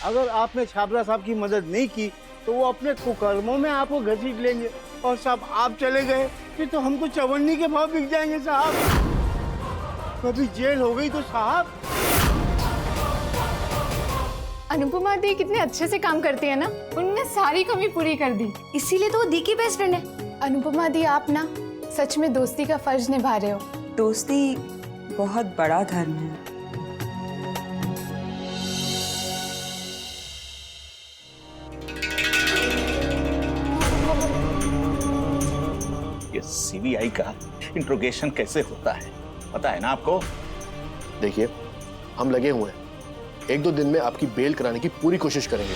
अगर आपने छाबरा साहब की मदद नहीं की तो वो अपने कुकर्मों में आपको घसीट लेंगे, और साहब आप चले गए फिर तो हम तो चवन्नी के भाव बिक जाएंगे साहब। कभी जेल हो गई तो साहब। अनुपमा दी कितने अच्छे से काम करती है ना, उनने सारी कमी पूरी कर दी, इसीलिए तो वो दी की बेस्ट फ्रेंड है। अनुपमा दी आप ना सच में दोस्ती का फर्ज निभा रहे हो। दोस्ती बहुत बड़ा धर्म है। ये सीबीआई का इंट्रोगेशन कैसे होता है पता है ना आपको? देखिए, हम लगे हुए हैं, 1-2 दिन में आपकी बेल कराने की पूरी कोशिश करेंगे।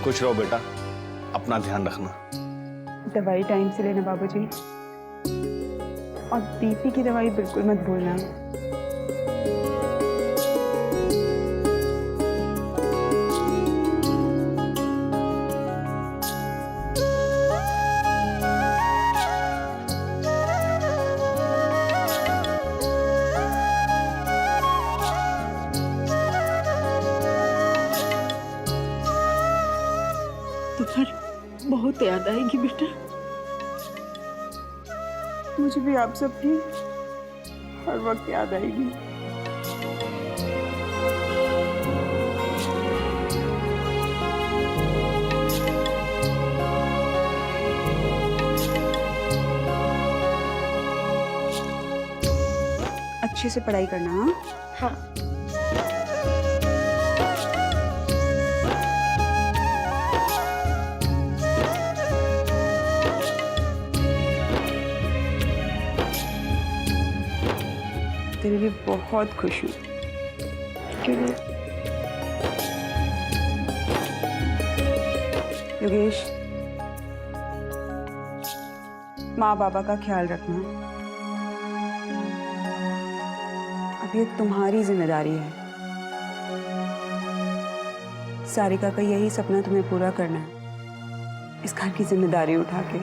खुश रहो बेटा, अपना ध्यान रखना। दवाई टाइम से लेना बाबूजी, और बीपी की दवाई बिल्कुल मत भूलना। तुम्हारी बहुत याद आएगी बेटा। मुझे भी आप सबकी हर वक्त याद आएगी। अच्छे से पढ़ाई करना। हाँ हाँ। तेरे लिए बहुत खुश हूँ। क्यों? योगेश, माँ बाबा का ख्याल रखना। अब ये तुम्हारी जिम्मेदारी है। सारिका का यही सपना तुम्हें पूरा करना है, इस घर की जिम्मेदारी उठा के।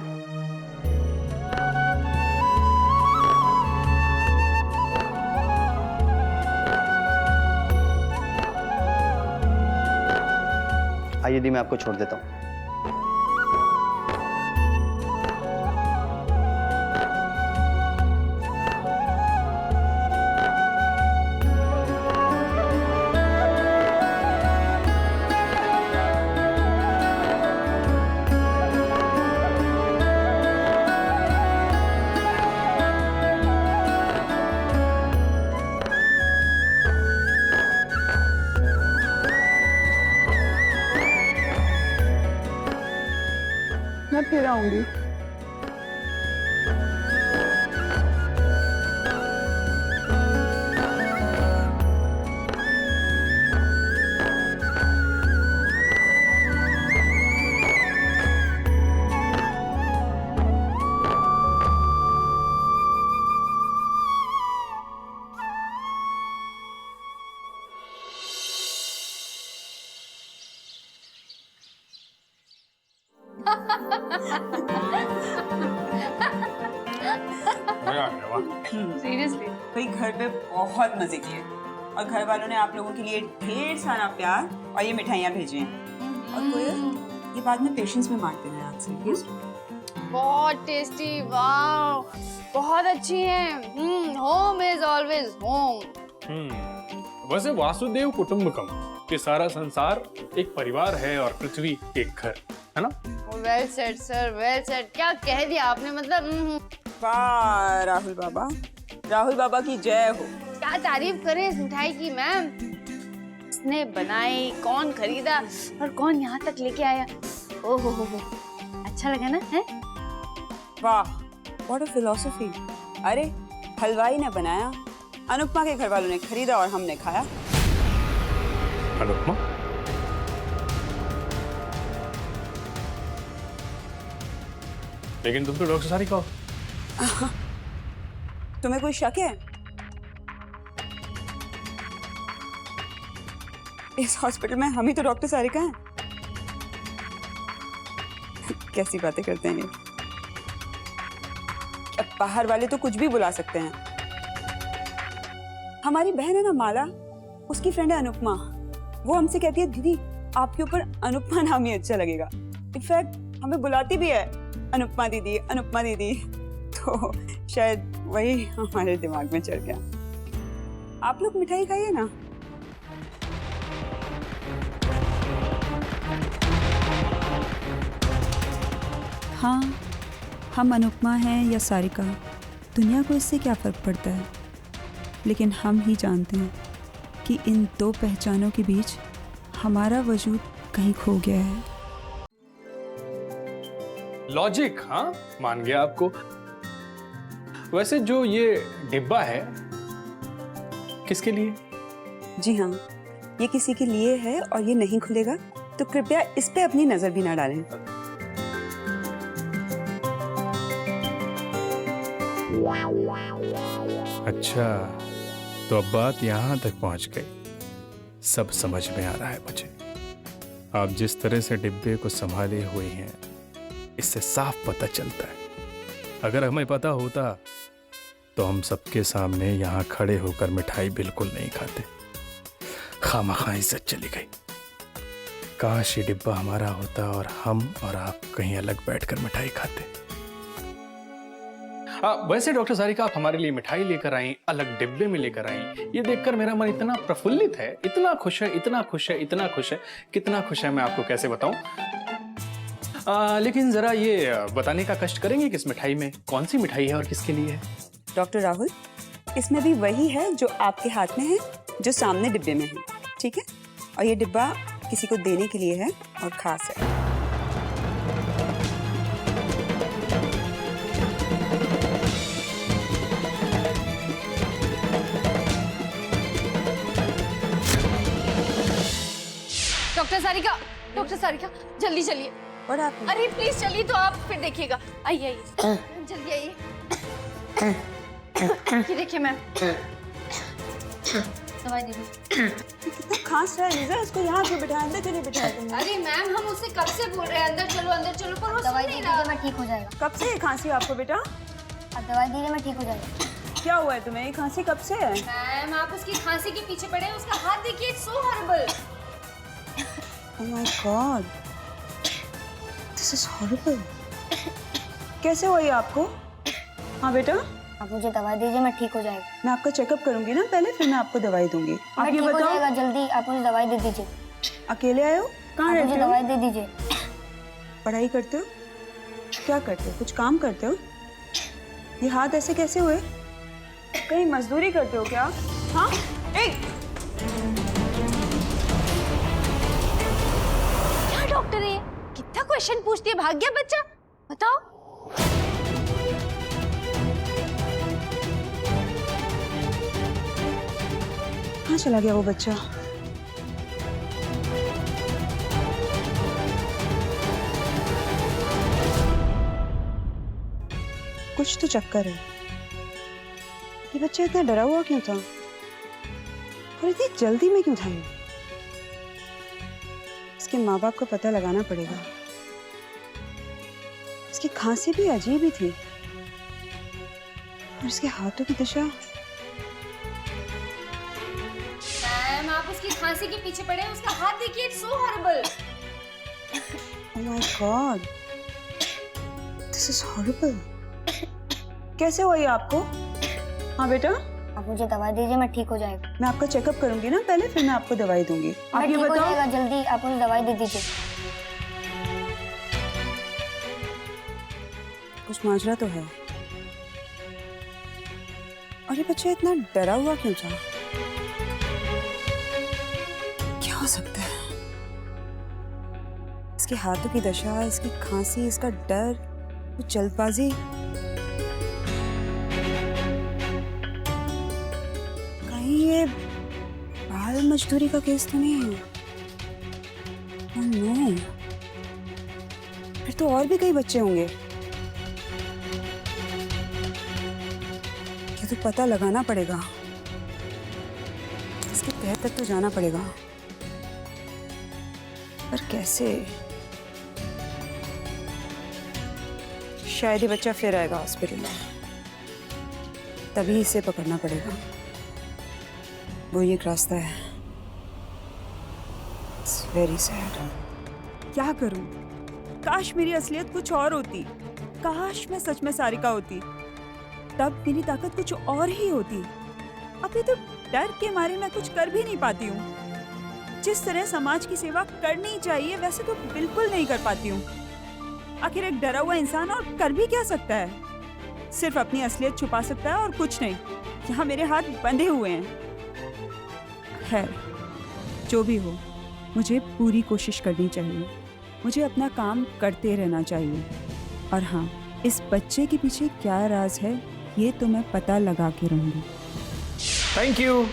आइए दी, मैं आपको छोड़ देता हूँ। मैं फिर आऊंगी। सीरियसली भाई घर पे बहुत मजे किए और घर वालों ने आप लोगों के लिए ढेर सारा प्यार और ये मिठाइयाँ भेजी हैं। और कोई ये बाद में पेशेंस में मारते हैं आपसे। बहुत टेस्टी, वाह, बहुत अच्छी हैं। Home is always home. वैसे वासुदेव कुटुंबकम, ये सारा संसार एक परिवार है और पृथ्वी एक घर, है ना? Well said sir, well said. क्या कह दिया आपने, मतलब वाह राहुल बाबा की जय हो। क्या तारीफ करें इस मिठाई की मैम। किसने बनाई, कौन खरीदा और कौन यहाँ तक लेके आया। ओहो हो, अच्छा लगा ना? है वाह, व्हाट अ फिलॉसफी। अरे हलवाई ने बनाया, अनुपमा के घर वालों ने खरीदा और हमने खाया। अनुपमा? लेकिन तुम तो डॉक्टर सारिका हो। तुम्हें कोई शक है? इस हॉस्पिटल में हम ही तो डॉक्टर सारिका हैं। कैसी बातें करते हैं ये। अब बाहर वाले तो कुछ भी बुला सकते हैं। हमारी बहन है ना माला, उसकी फ्रेंड है अनुपमा, वो हमसे कहती है दीदी आपके ऊपर अनुपमा नाम ही अच्छा लगेगा। इनफैक्ट हमें बुलाती भी है अनुपमा दीदी, अनुपमा दीदी। तो शायद वही हमारे दिमाग में चढ़ गया। आप लोग मिठाई खाइए ना। हाँ, हम अनुपमा हैं या सारिका, दुनिया को इससे क्या फ़र्क पड़ता है। लेकिन हम ही जानते हैं कि इन दो पहचानों के बीच हमारा वजूद कहीं खो गया है। लॉजिक, हाँ, मान गया आपको। वैसे जो ये डिब्बा है, किसके लिए? जी हाँ, ये किसी के लिए है और ये नहीं खुलेगा, तो कृपया इस पे अपनी नजर भी ना डालें। अच्छा, तो अब बात यहाँ तक पहुँच गई। सब समझ में आ रहा है मुझे। आप जिस तरह से डिब्बे को संभाले हुए हैं, इससे साफ पता चलता है। अगर हमें पता होता तो हम सबके सामने यहाँ खड़े होकर मिठाई बिल्कुल नहीं खाते। खामखा इज्जत चली गई। काश ये डिब्बा हमारा होता और हम और आप कहीं अलग बैठकर मिठाई खाते। वैसे डॉक्टर सारिका, आप हमारे लिए मिठाई लेकर आई, अलग डिब्बे में लेकर आई, ये देखकर मेरा मन इतना प्रफुल्लित है, इतना खुश है, इतना खुश है, इतना खुश है, कितना खुश है मैं आपको कैसे बताऊं। लेकिन जरा ये बताने का कष्ट करेंगे कि इस मिठाई में कौन सी मिठाई है और किसके लिए है? डॉक्टर राहुल, इसमें भी वही है जो आपके हाथ में है, जो सामने डिब्बे में है, ठीक है? और ये डिब्बा किसी को देने के लिए है और खास है। डॉक्टर सारिका, जल्दी चलिए। What happened? अरे प्लीज चलिए, तो आप फिर देखिएगा। आइए आइए, जल्दी आइए। ये देखिए मैम, दवाई दे दो। कितना खांस रहा है लीजा, इसको यहाँ क्यों बिठाया? अंदर क्यों नहीं बिठाया तुमने? अरे मैम, हम उससे कब से बोल रहे हैं अंदर चलो, पर वो दवाई नहीं रहा। मैं ठीक हो जाएगा। कब से ये खांसी आपको बेटा? आप दवाई दीजिए, मैं ठीक हो जाएगा। क्या हुआ है तुम्हें? ये खांसी कब से है? मैम, आप उसकी खांसी के पीछे पड़े हैं, उसका हाथ देखिए, it's so horrible. Oh my God, this is horrible. कैसे हुआ ये आपको? हाँ बेटा, आप मुझे दवाई दीजिए, मैं ठीक हो जाएगा। मैं आपका चेकअप करूंगी ना पहले, फिर मैं आपको दवाई दूंगी। आप मैं ये ठीक हो बताओ, जाएगा जल्दी, आप मुझे दवाई दे दीजिए। अकेले आए हो? कहाँ आप रहते मुझे हो? दवाई दे दीजिए। पढ़ाई करते हो? क्या करते हो? कुछ काम करते हो? ये हाथ ऐसे कैसे हुए? कहीं मजदूरी करते हो क्या? हाँ? क्या डॉक्टर है? कितना क्वेश्चन पूछती है, भाग गया बच्चा। बताओ। कहाँ चला गया वो बच्चा? कुछ तो चक्कर है। ये बच्चा इतना डरा हुआ क्यों था? और इतनी जल्दी में क्यों था ये? इसके माँ बाप का पता लगाना पड़ेगा। इसकी खांसी भी अजीब ही थी, और इसके हाथों की दिशा। मैम, आप उसकी खांसी के पीछे पड़े हैं, उसका हाथ देखिए, it's so horrible. Oh my God, this is horrible. कैसे हुआ ये आपको? हाँ बेटा, आप मुझे दवाई दीजिए, मैं ठीक हो जाएगा। मैं आपका चेकअप करूंगी ना पहले, फिर मैं आपको दवाई दूंगी। मैं आप ये ठीक हो बताओ, जाएगा जल्दी, आप मुझे दवाई दे दीजिए। कुछ माजरा तो है। और ये बच्चा इतना डरा हुआ क्यों था? क्या हो सकता है? इसके हाथों की दशा, इसकी खांसी, इसका डर, वो जल्दबाजी। कहीं ये बाल मजदूरी का केस तो नहीं है? Oh no, फिर तो और भी कई बच्चे होंगे। ये तो पता लगाना पड़ेगा, इसके तह तक तो जाना पड़ेगा, पर कैसे? शायद ये बच्चा फिर आएगा हॉस्पिटल में, तभी इसे पकड़ना पड़ेगा। वो ये एक रास्ता है। It's very sad. क्या करूं? काश मेरी असलियत कुछ और होती। काश मैं सच में सारिका होती, तब मेरी ताकत कुछ और ही होती। अभी तो डर के मारे मैं कुछ कर भी नहीं पाती हूँ। जिस तरह समाज की सेवा करनी चाहिए वैसे तो बिल्कुल नहीं कर पाती हूँ। आखिर एक डरा हुआ इंसान और कर भी क्या सकता है? सिर्फ अपनी असलियत छुपा सकता है और कुछ नहीं। यहाँ मेरे हाथ बंधे हुए हैं। खैर, जो भी हो, मुझे पूरी कोशिश करनी चाहिए। मुझे अपना काम करते रहना चाहिए। और हाँ, इस बच्चे के पीछे क्या राज है ये तो मैं पता लगा के रहूंगी। Thank you.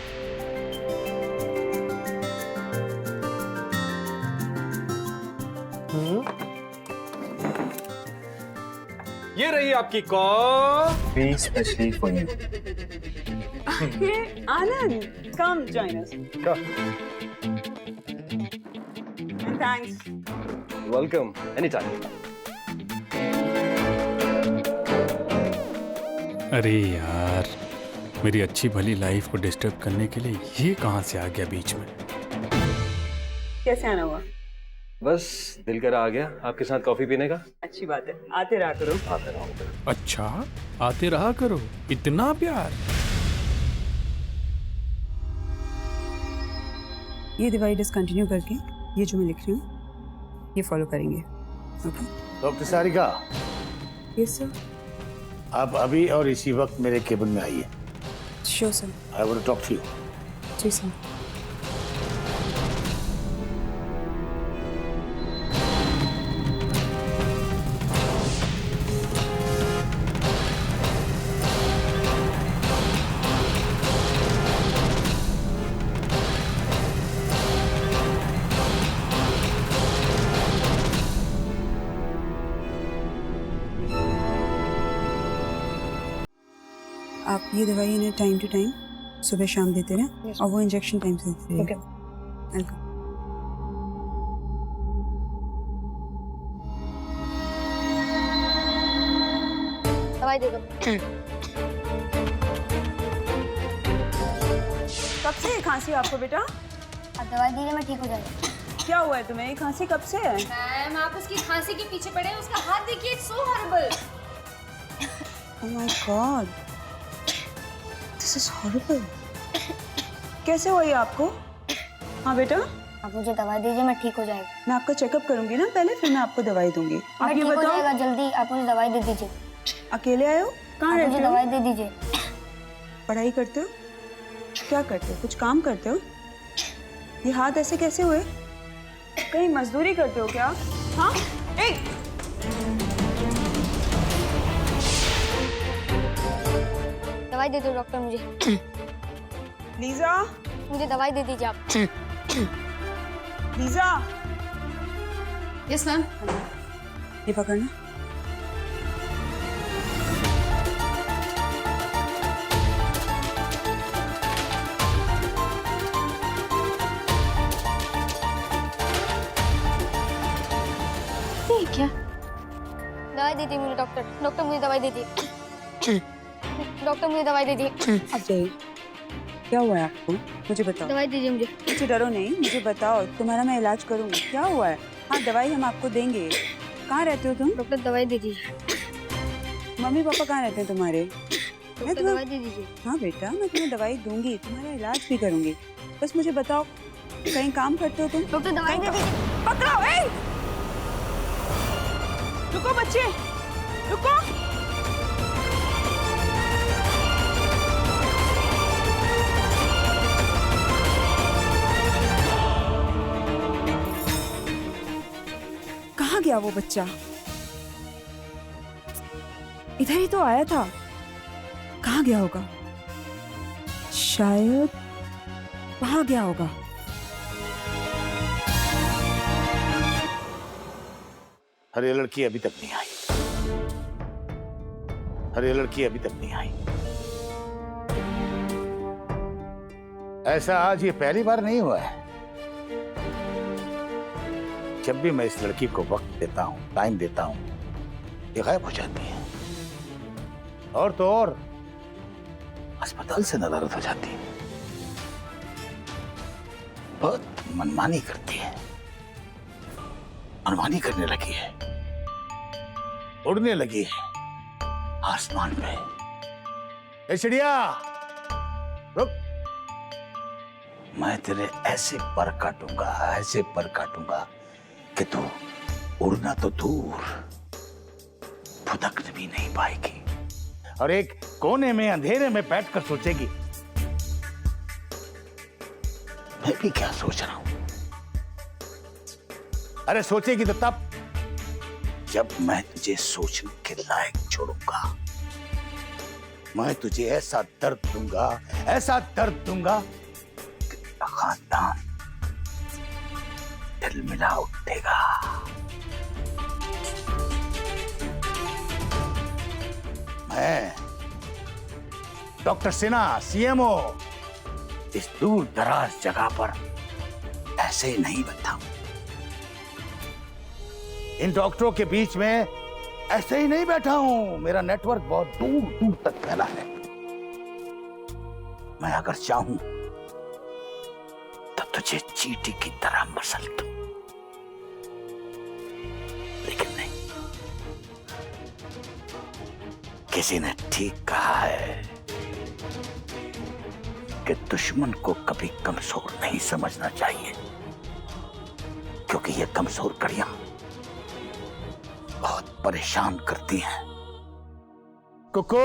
ये रही आपकी coffee specially for you. Anand, come join us. Thanks. Welcome any time. अरे यार, मेरी अच्छी भली लाइफ को डिस्टर्ब करने के लिए ये कहाँ से आ गया बीच में? कैसे आना हुआ? बस दिल करा आ गया आपके साथ कॉफी पीने का। अच्छी बात है, आते रहा करो। आते रहो। अच्छा, आते रहा करो। इतना प्यार? ये दवाई डिसकंटिन्यू करके ये जो मैं लिख रही हूँ ये फॉलो करेंगे। Okay? Doctor Sarika, yes sir. आप अभी और इसी वक्त मेरे केबिन में आइए। Sure sir. I want to talk to you. जी सर। ये दवाई इन्हें टाइम टू टाइम सुबह शाम देते रहे और वो इंजेक्शन टाइम से देते रहे। वेलकम। दवाई दे दो। कब से खांसी आपको बेटा? आप दवाई दीजिए, मैं ठीक हो जाएगा। क्या हुआ है तुम्हें? ये खांसी कब से है? मैम आप उसकी खांसी के पीछे पड़े हैं, उसका हाथ देखिए, सो horrible. Oh my God, this is horrible. कैसे हुआ ये आपको? हाँ बेटा, आप मुझे दवाई दीजिए, मैं ठीक हो जाएगा। मैं आपका चेकअप करूंगी ना पहले, फिर मैं आपको दवाई दूंगी। आप मैं ये ठीक हो बताओ, जाएगा जल्दी, आप मुझे दवाई दे दीजिए। अकेले आए हो? कहाँ आप मुझे रहते हो? दवाई दे दीजिए। पढ़ाई करते हो? क्या करते हो? कुछ काम करते हो? ये हाथ ऐसे कैसे हुए? कहीं मजदूरी करते हो क्या? हाँ? दवाई दे दो डॉक्टर मुझे। लीजा, मुझे दवाई दे दीजिए आप। Lisa, yes ma'am. ये पकड़ना। क्या? दवाई दीजिए मुझे डॉक्टर। डॉक्टर मुझे दवाई दीजिए। डॉक्टर मुझे दवाई दीजिए। अजय, क्या हुआ है आपको? मुझे बताओ। दवाई दीजिए मुझे। मुझे डरो नहीं, मुझे बताओ, तुम्हारा मैं इलाज करूंगी। क्या हुआ है? हाँ, दवाई हम आपको देंगे। कहाँ रहते हो तुम? डॉक्टर दवाई दे दीजिए। मम्मी पापा कहाँ रहते हैं तुम्हारे? डॉक्टर दवाई दे दीजिए। हाँ बेटा, मैं तुम्हें दवाई दूंगी, तुम्हारा इलाज भी करूंगी। बस मुझे बताओ, कहीं काम करते हो तुम? डॉक्टर दवाई दे दीजिए। पकड़ो, रुको बच्चे, रुको। कहाँ गया वो बच्चा? इधर ही तो आया था। कहाँ गया होगा? शायद वहां गया होगा। अरे लड़की अभी तक नहीं आई। अरे लड़की अभी तक नहीं आई। ऐसा आज ये पहली बार नहीं हुआ है। जब भी मैं इस लड़की को वक्त देता हूं, टाइम देता हूं, ये गायब हो जाती है। और तो और अस्पताल से नदारद हो जाती है। बहुत मनमानी करती है, मनमानी करने लगी है, उड़ने लगी है आसमान में। ए चिड़िया, रुक। मैं तेरे ऐसे पर काटूंगा, ऐसे पर काटूंगा कि तू उड़ना तो दूर, फुदक भी नहीं पाएगी और एक कोने में अंधेरे में बैठकर सोचेगी, मैं भी क्या सोच रहा हूं। अरे सोचेगी तो तब जब मैं तुझे सोचने के लायक छोड़ूंगा। मैं तुझे ऐसा दर्द दूंगा, ऐसा दर्द दूंगा कि तेरा खानदान दिल मिला उठेगा। मैं डॉक्टर सिन्हा, सीएमओ, इस दूर दराज जगह पर ऐसे ही नहीं बैठा हूं। इन डॉक्टरों के बीच में ऐसे ही नहीं बैठा हूं। मेरा नेटवर्क बहुत दूर दूर तक फैला है। मैं अगर चाहूं तो तुझे चींटी की तरह मसल दूं, लेकिन नहीं। किसी ने ठीक कहा है कि दुश्मन को कभी कमजोर नहीं समझना चाहिए, क्योंकि ये कमजोर कड़ियां बहुत परेशान करती हैं। कुकू,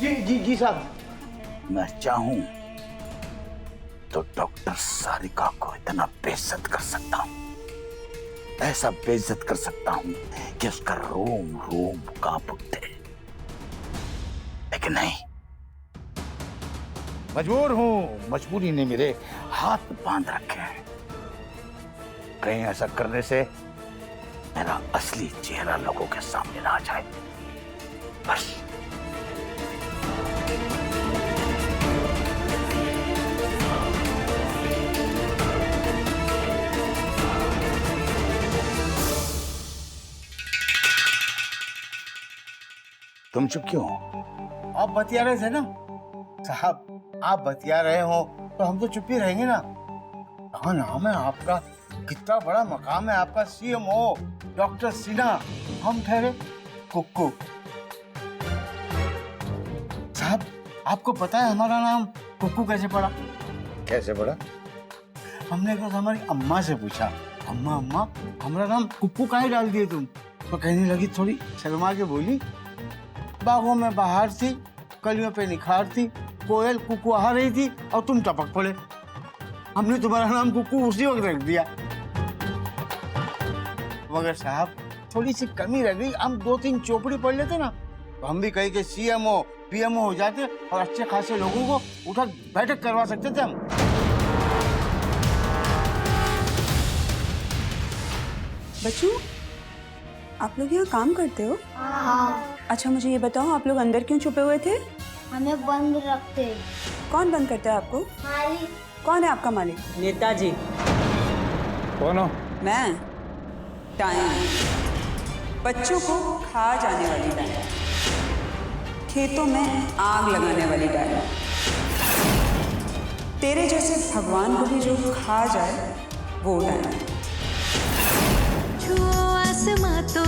जी जी जी साहब। मैं चाहूं तो डॉक्टर सारिका को इतना बेइज्जत कर सकता हूं, ऐसा बेइज्जत कर सकता हूं कि उसका रोम रोम कांप उठे, लेकिन नहीं। मजबूर हूं, मजबूरी ने मेरे हाथ बांध रखे हैं। कहीं ऐसा करने से मेरा असली चेहरा लोगों के सामने ना आ जाए, बस। तुम चुप क्यों? आप बतिया रहे थे ना साहब, आप बतिया रहे हो तो हम तो चुप ही रहेंगे ना। कहाँ नाम है आपका, कितना बड़ा मकाम है आपका, CMO डॉक्टर सिन्हा, हम ठहरे कुक्कू। साहब आपको पता है हमारा नाम कुक्कू कैसे पड़ा? कैसे पड़ा? हमने एक बार हमारी अम्मा से पूछा, अम्मा अम्मा हमारा नाम कुक्कू काहे डाल दिए तुम? तो कहने लगी, थोड़ी शर्मा के बोली, बागों में बहार थी, कलियों पे निखार थी, कोयल कुकुआ रही थी और तुम टपक पड़े, हमने तुम्हारा नाम कुक्कू उसी वक्त रख दिया। मगर साहब थोड़ी सी कमी रह गई, हम 2-3 चोपड़ी पढ़ लेते ना तो हम भी कहीं के CMO PMO हो जाते और अच्छे खासे लोगों को उठा बैठक करवा सकते थे हम। बच्चों, आप लोग यहाँ काम करते हो? हाँ। अच्छा मुझे ये बताओ, आप लोग अंदर क्यों छुपे हुए थे? हमें बंद रखते। कौन बंद करता है आपको? मालिक। कौन है आपका मालिक? नेताजी। कौन हो? मैं। टाइम, बच्चों को खा जाने वाली टाइम, खेतों में आग लगाने वाली टाइम, तेरे जैसे भगवान को भी जो खा जाए वो टाइम। छुओ आसमां तो